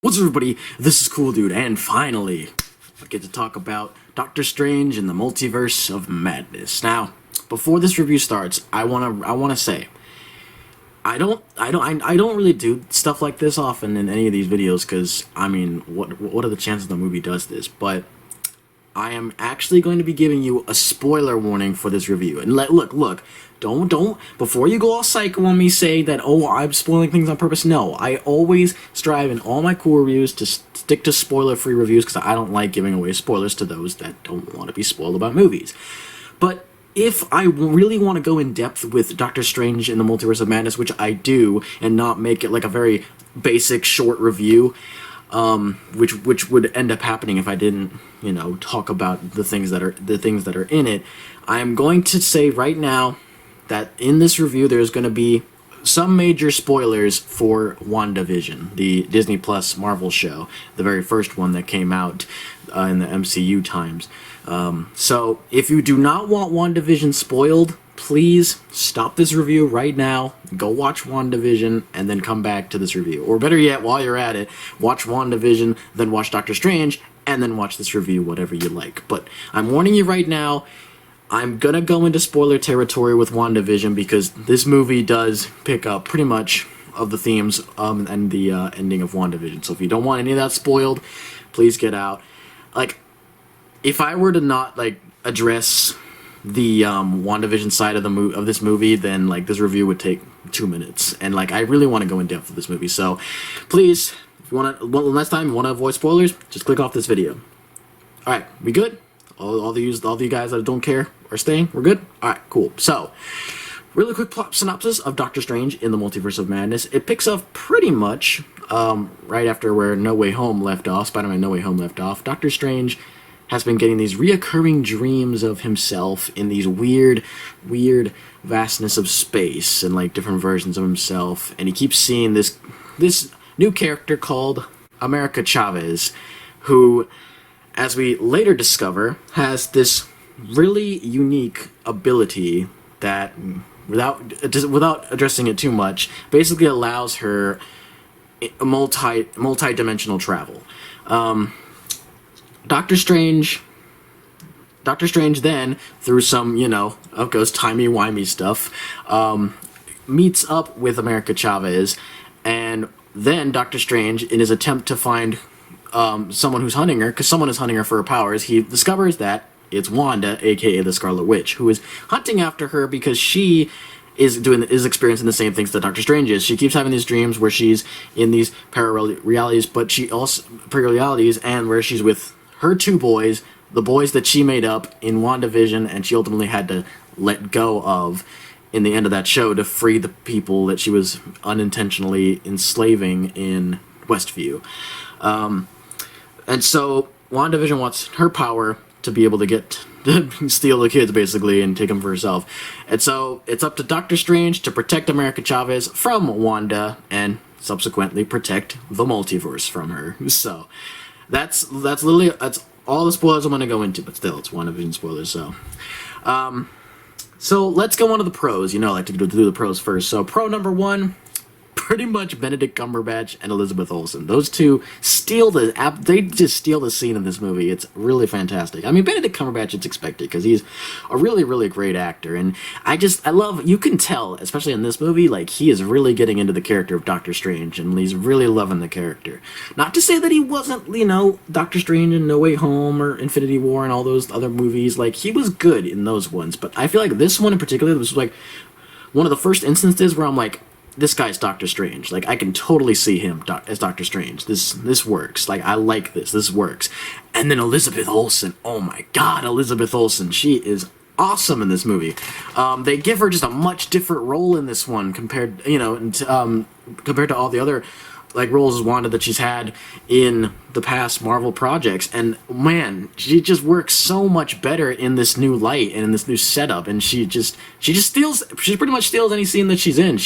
What's up, everybody? This is Cool Dude, and finally, I get to talk about Doctor Strange in the Multiverse of Madness. Now, before this review starts, I wanna say, I don't really do stuff like this often in any of these videos, because I mean, what are the chances the movie does this? But I am actually going to be giving you a spoiler warning for this review. And look, don't, before you go all psycho on me saying that, oh, I'm spoiling things on purpose. No, I always strive in all my cool reviews to stick to spoiler-free reviews because I don't like giving away spoilers to those that don't want to be spoiled about movies. But if I really want to go in depth with Doctor Strange in the Multiverse of Madness, which I do, and not make it like a very basic short review, which would end up happening if I didn't, talk about the things that are in it. I'm going to say right now that in this review there's going to be some major spoilers for WandaVision, the Disney Plus Marvel show, the very first one that came out in the MCU times. So if you do not want WandaVision spoiled, please stop this review right now, go watch WandaVision, and then come back to this review. Or better yet, while you're at it, watch WandaVision, then watch Doctor Strange, and then watch this review, whatever you like. But I'm warning you right now, I'm gonna go into spoiler territory with WandaVision because this movie does pick up pretty much of the themes and the ending of WandaVision. So if you don't want any of that spoiled, please get out. Like, if I were to not address the WandaVision side of this movie, then this review would take 2 minutes, and I really want to go in depth with this movie. So please, if you want to, next time you want to avoid spoilers, just click off this video. All right, we good? All the you guys that don't care are staying. We're good. All right, cool. So, really quick plot synopsis of Doctor Strange in the Multiverse of Madness. It picks up pretty much right after where No Way Home left off. Spider-Man No Way Home left off. Doctor Strange has been getting these reoccurring dreams of himself in these weird vastness of space and different versions of himself, and he keeps seeing this new character called America Chavez, who, as we later discover, has this really unique ability that, without addressing it too much, basically allows her multi-dimensional travel. Doctor Strange then, through some, of course, timey-wimey stuff, meets up with America Chavez, and then Doctor Strange, in his attempt to find someone who's hunting her, because someone is hunting her for her powers, he discovers that it's Wanda, aka the Scarlet Witch, who is hunting after her because she is experiencing the same things that Doctor Strange is. She keeps having these dreams where she's in these parallel realities, but she also and where she's with her two boys, the boys that she made up in WandaVision, and she ultimately had to let go of in the end of that show to free the people that she was unintentionally enslaving in Westview. And so WandaVision wants her power to be able to steal the kids, basically, and take them for herself. And so it's up to Doctor Strange to protect America Chavez from Wanda, and subsequently protect the multiverse from her. So that's all the spoilers I'm going to go into, but still, it's WandaVision spoilers. So let's go on to the pros. I like to do the pros first. So pro number one, pretty much Benedict Cumberbatch and Elizabeth Olsen. Those two they just steal the scene in this movie. It's really fantastic. I mean, Benedict Cumberbatch, it's expected because he's a really great actor, and I love, you can tell, especially in this movie, he is really getting into the character of Doctor Strange, and he's really loving the character. Not to say that he wasn't, Doctor Strange in No Way Home or Infinity War and all those other movies. He was good in those ones, but I feel like this one in particular was one of the first instances where I'm like, this guy's Doctor Strange. I can totally see him as Doctor Strange. This works. I like this. This works. And then Elizabeth Olsen. Oh my God, Elizabeth Olsen. She is awesome in this movie. They give her just a much different role in this one compared to all the other roles as Wanda that she's had in the past Marvel projects. And man, she just works so much better in this new light and in this new setup. And she pretty much steals any scene that she's in.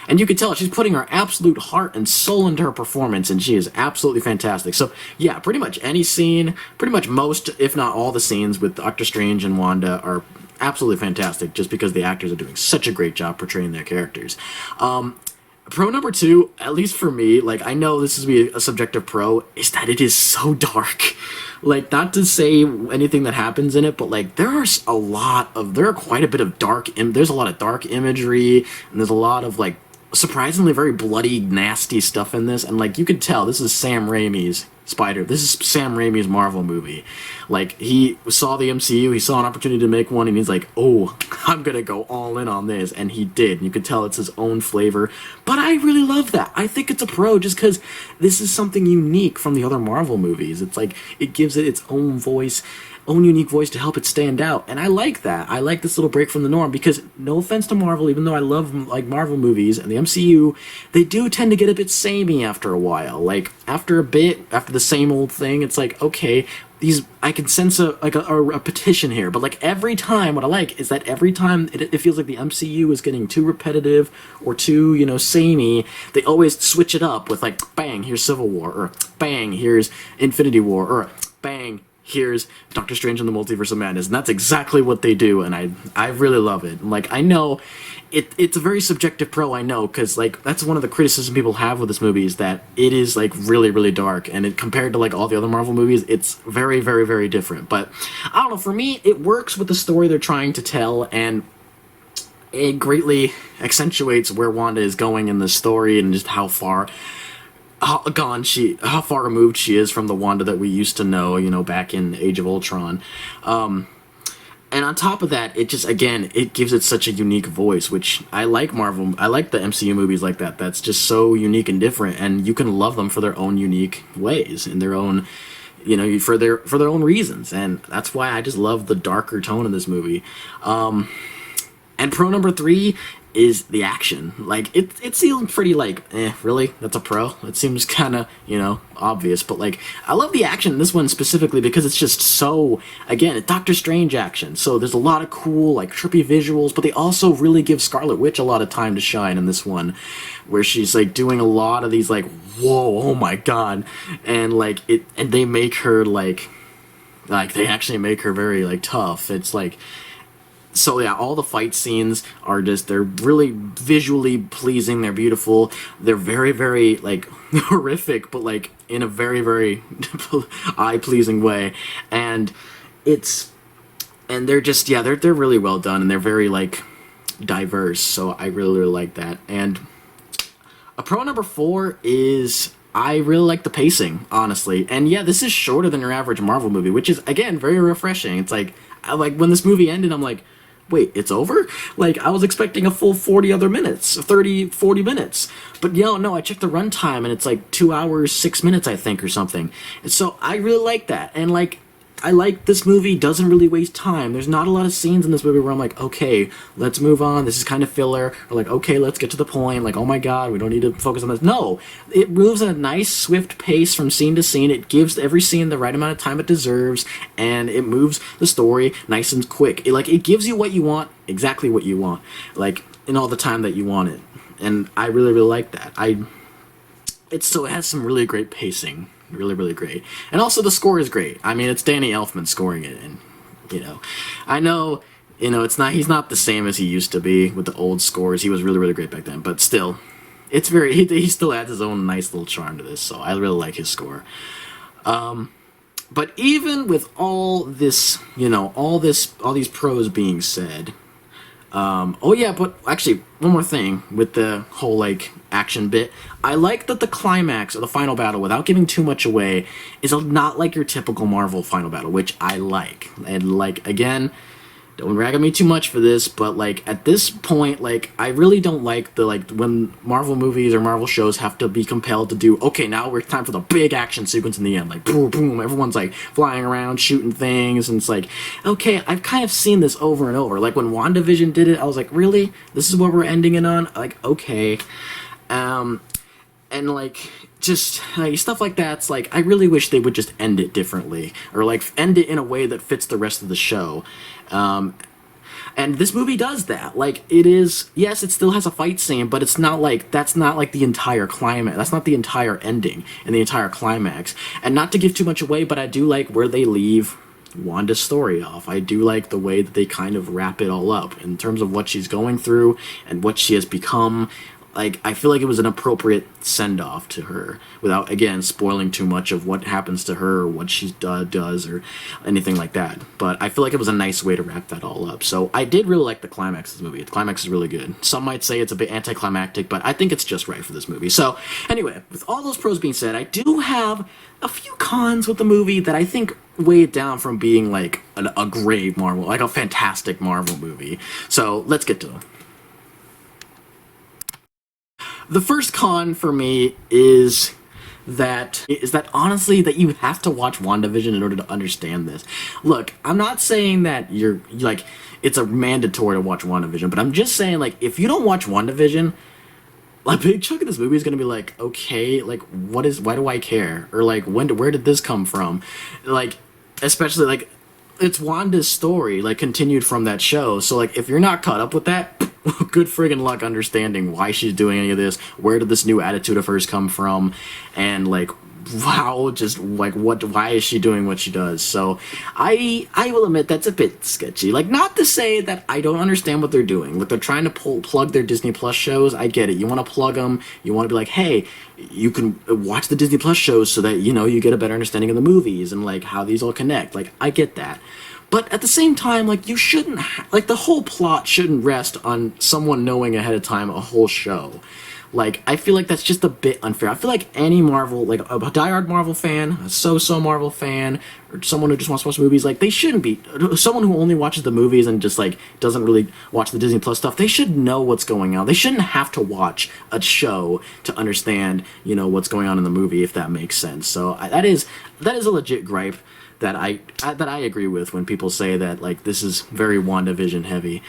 And you can tell she's putting her absolute heart and soul into her performance, and she is absolutely fantastic. So yeah, pretty much any scene, pretty much most, if not all the scenes with Doctor Strange and Wanda are absolutely fantastic, just because the actors are doing such a great job portraying their characters. Pro number two, at least for me, like, I know this is be a subjective pro, is that it is so dark. Like, not to say anything that happens in it, but like, there are quite a bit of there's a lot of dark imagery, and there's a lot of like surprisingly very bloody, nasty stuff in this, and like, you could tell this is Sam Raimi's Marvel movie. Like, he saw the MCU, he saw an opportunity to make one, and he's like, oh, I'm gonna go all in on this, and he did. And you could tell it's his own flavor, but I really love that. I think it's a pro just because this is something unique from the other Marvel movies. It's like, it gives it its own voice, own unique voice to help it stand out, and I like that. I like this little break from the norm because, no offense to Marvel, even though I love like Marvel movies and the MCU, they do tend to get a bit samey after a while. Like, after the same old thing, it's like, okay, I can sense a repetition here, but like, every time, what I like is that every time it feels like the MCU is getting too repetitive or too, samey, they always switch it up with like, bang, here's Civil War, or bang, here's Infinity War, or bang, here's Doctor Strange and the Multiverse of Madness, and that's exactly what they do, and I really love it. Like, I know it's a very subjective pro, I know, because like, that's one of the criticisms people have with this movie, is that it is like really, really dark, and compared to like all the other Marvel movies, it's very, very, very different. But I don't know, for me, it works with the story they're trying to tell, and it greatly accentuates where Wanda is going in the story, and just how far removed she is from the Wanda that we used to know, back in Age of Ultron. And on top of that, it just, again, it gives it such a unique voice, which I like Marvel. I like the MCU movies like that. That's just so unique and different, and you can love them for their own unique ways, in their own, for their own reasons. And that's why I just love the darker tone of this movie. And pro number three is the action. Like, it seems pretty like, really? That's a pro? It seems kind of, obvious, but like, I love the action in this one specifically because it's just so, again, Doctor Strange action. So there's a lot of cool, like, trippy visuals, but they also really give Scarlet Witch a lot of time to shine in this one, where she's like doing a lot of these like, whoa, oh my god, and like, and they make her like they actually make her very like tough. It's like, so yeah, all the fight scenes are they're really visually pleasing, they're beautiful, they're very, very, like, horrific, but, like, in a very, very eye-pleasing way, and they're just, yeah, they're really well done, and they're very, like, diverse, so I really, really like that. And a pro number four is, I really like the pacing, honestly, and yeah, this is shorter than your average Marvel movie, which is, again, very refreshing. It's like, when this movie ended, I'm like, wait, it's over? Like, I was expecting a full 40 minutes. But no, I checked the runtime, and it's like 2 hours, 6 minutes, I think, or something. And so I really like that. And like, I like this movie doesn't really waste time. There's not a lot of scenes in this movie where I'm like, okay, let's move on, this is kind of filler, or like, okay, let's get to the point, like, oh my god, we don't need to focus on this. No, it moves at a nice, swift pace from scene to scene. It gives every scene the right amount of time it deserves, and it moves the story nice and quick. It gives you what you want, exactly what you want, like, in all the time that you want it. And I really, really like that. It has some really great pacing. Really, really great. And also the score is great. I mean, it's Danny Elfman scoring it, and, I know, he's not the same as he used to be with the old scores. He was really, really great back then, but still, it's he still adds his own nice little charm to this, so I really like his score. But even with all this, all these pros being said, oh yeah, but actually, one more thing with the whole, like, action bit. I like that the climax, or the final battle, without giving too much away, is not like your typical Marvel final battle, which I like. And, like, again, don't rag on me too much for this, but, like, at this point, like, I really don't like when Marvel movies or Marvel shows have to be compelled to do, okay, now we're time for the big action sequence in the end, like, boom, boom, everyone's, like, flying around, shooting things, and it's like, okay, I've kind of seen this over and over. Like, when WandaVision did it, I was like, really? This is what we're ending it on? Like, okay. And, like, just, like, stuff like that's, like, I really wish they would just end it differently, or, like, end it in a way that fits the rest of the show. And this movie does that. Like, it is, yes, it still has a fight scene, but it's not like, that's not like the entire climax. That's not the entire ending and the entire climax. And not to give too much away, but I do like where they leave Wanda's story off. I do like the way that they kind of wrap it all up in terms of what she's going through and what she has become. like, I feel like it was an appropriate send-off to her without, again, spoiling too much of what happens to her or what she does or anything like that. But I feel like it was a nice way to wrap that all up. So I did really like the climax of this movie. The climax is really good. Some might say it's a bit anticlimactic, but I think it's just right for this movie. So anyway, with all those pros being said, I do have a few cons with the movie that I think weigh it down from being like a great Marvel, like a fantastic Marvel movie. So let's get to them. The first con for me is that honestly that you have to watch WandaVision in order to understand this. Look, I'm not saying that you're like it's a mandatory to watch WandaVision, but I'm just saying, like, if you don't watch WandaVision, a big chunk of this movie is going to be like, okay, like, why do I care? Or like, where did this come from? Like, especially like it's Wanda's story, like, continued from that show. So like, if you're not caught up with that, good friggin' luck understanding why she's doing any of this. Where did this new attitude of hers come from? And like, wow, just like why is she doing what she does? So I will admit that's a bit sketchy. Like, not to say that I don't understand what they're doing. Like, they're trying to plug their Disney Plus shows. I get it. You want to plug them. You want to be like, hey, you can watch the Disney Plus shows so that, you know, you get a better understanding of the movies and like how these all connect. Like, I get that. But at the same time, like, you shouldn't like, the whole plot shouldn't rest on someone knowing ahead of time a whole show. Like, I feel like that's just a bit unfair. I feel like any Marvel, like a diehard Marvel fan, a so-so Marvel fan, or someone who just wants to watch movies, like, they shouldn't be, someone who only watches the movies and just, like, doesn't really watch the Disney Plus stuff, they should know what's going on. They shouldn't have to watch a show to understand, you know, what's going on in the movie, if that makes sense. So that is a legit gripe that I agree with when people say that, like, this is very WandaVision heavy.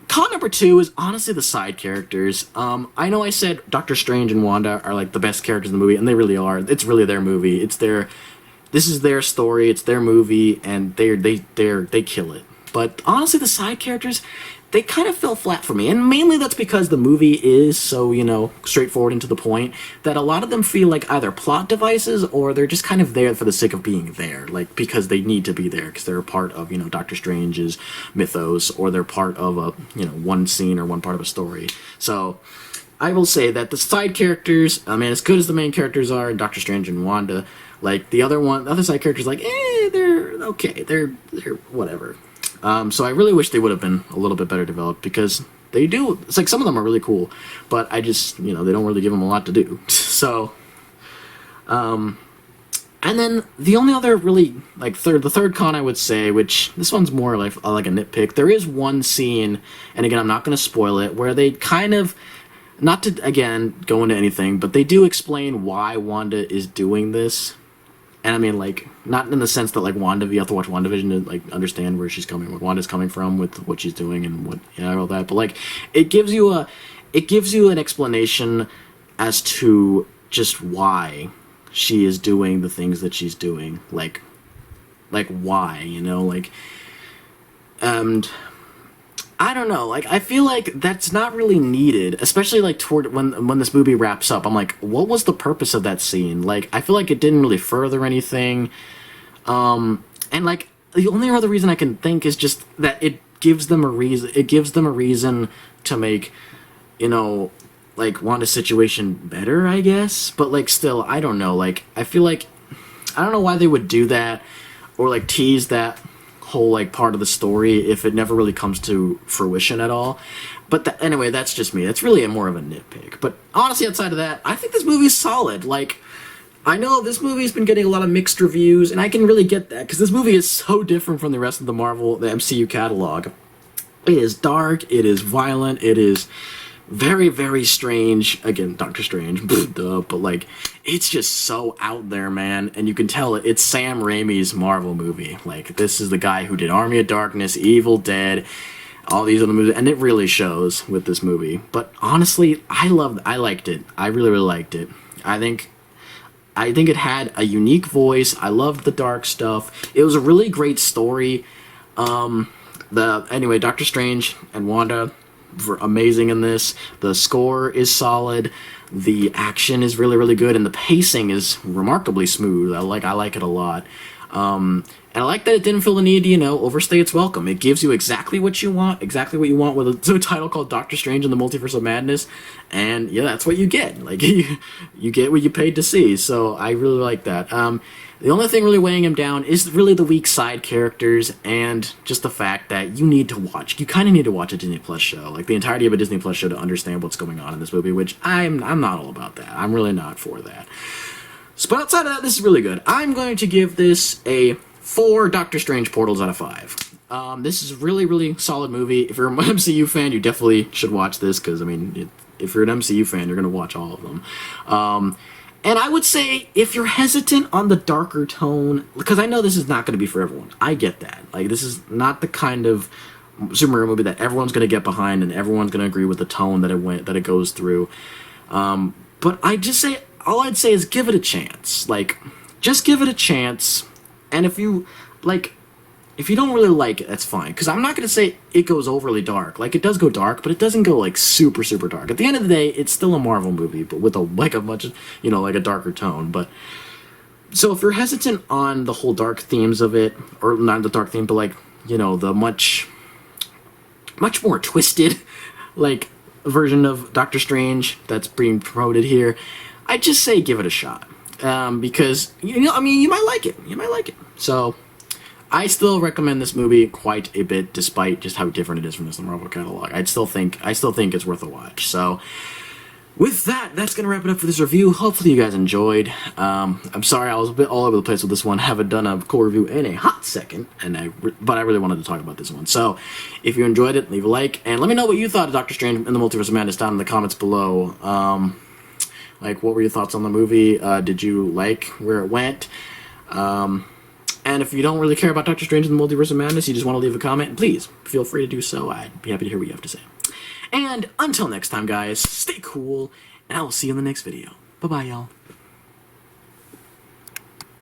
Con number two is honestly the side characters. I know I said Doctor Strange and Wanda are like the best characters in the movie, and they really are. It's really their movie. This is their story. It's their movie, and they kill it. But honestly, the side characters, they kind of fell flat for me, and mainly that's because the movie is so, you know, straightforward and to the point that a lot of them feel like either plot devices or they're just kind of there for the sake of being there, like because they need to be there because they're a part of, you know, Doctor Strange's mythos, or they're part of a, you know, one scene or one part of a story. So I will say that the side characters, I mean, as good as the main characters are in Doctor Strange and Wanda, like the other side characters, like, they're okay, they're whatever. So I really wish they would have been a little bit better developed, because they do, it's like some of them are really cool, but I just, you know, they don't really give them a lot to do. So, and then the only other really, like, the third con I would say, which this one's more like a nitpick, there is one scene, and again, I'm not going to spoil it, where they kind of, not to, again, go into anything, but they do explain why Wanda is doing this. And I mean, like, not in the sense that, like, you have to watch WandaVision to, like, understand where she's coming, where Wanda's coming from with what she's doing and what, you know, all that. But, like, it gives you an explanation as to just why she is doing the things that she's doing. Like why, you know, like, and I don't know, like, I feel like that's not really needed, especially, like, toward when this movie wraps up. I'm like, what was the purpose of that scene? Like, I feel like it didn't really further anything, and, like, the only other reason I can think is just that it gives them a reason to make, you know, like, Wanda's situation better, I guess, but, like, still, I don't know, like, I feel like, I don't know why they would do that, or, like, tease that whole, like, part of the story if it never really comes to fruition at all. But anyway, that's just me. That's really more of a nitpick. But honestly, outside of that, I think this movie's solid. Like, I know this movie's been getting a lot of mixed reviews, and I can really get that, because this movie is so different from the rest of the MCU catalog. It is dark, it is violent, it is very, very strange. Again, Doctor Strange, but, like, it's just so out there, man, and you can tell it's Sam Raimi's Marvel movie. Like, this is the guy who did Army of Darkness, Evil Dead, all these other movies, and it really shows with this movie. But honestly, I liked it. I really, really liked it. I think it had a unique voice. I loved the dark stuff. It was a really great story. Anyway, Doctor Strange and Wanda were amazing in this. The score is solid. The action is really, really good, and the pacing is remarkably smooth. I like it a lot. And I like that it didn't feel the need to, overstay its welcome. It gives you exactly what you want with a title called Doctor Strange in the Multiverse of Madness, and yeah, that's what you get. Like, you get what you paid to see, so I really like that. The only thing really weighing him down is really the weak side characters, and just the fact that you kind of need to watch a Disney Plus show, like the entirety of a Disney Plus show, to understand what's going on in this movie, which I'm not all about that. I'm really not for that. So, but outside of that, this is really good. I'm going to give this a 4 Doctor Strange portals out of 5. This is a really, really solid movie. If you're an MCU fan, you definitely should watch this, because, I mean, if you're an MCU fan, you're going to watch all of them. And I would say, if you're hesitant on the darker tone, because I know this is not going to be for everyone. I get that. Like, this is not the kind of superhero movie that everyone's going to get behind and everyone's going to agree with the tone that it goes through. But all I'd say is give it a chance. Like, just give it a chance. And if you don't really like it, that's fine. Because I'm not going to say it goes overly dark. Like, it does go dark, but it doesn't go, like, super, super dark. At the end of the day, it's still a Marvel movie, but with a darker tone. But, so if you're hesitant on the whole dark themes of it, or not the dark theme, but, like, the much more twisted, like, version of Doctor Strange that's being promoted here, I'd just say give it a shot. Because, you might like it. You might like it. So, I still recommend this movie quite a bit, despite just how different it is from the Marvel catalog. I still think it's worth a watch. So, with that, that's going to wrap it up for this review. Hopefully you guys enjoyed. I'm sorry I was a bit all over the place with this one. Haven't done a cool review in a hot second, but I really wanted to talk about this one. So, if you enjoyed it, leave a like, and let me know what you thought of Doctor Strange in the Multiverse of Madness down in the comments below. Like, what were your thoughts on the movie? Did you like where it went? And if you don't really care about Doctor Strange in the Multiverse of Madness, you just want to leave a comment, please feel free to do so. I'd be happy to hear what you have to say. And until next time, guys, stay cool, and I will see you in the next video. Bye-bye, y'all.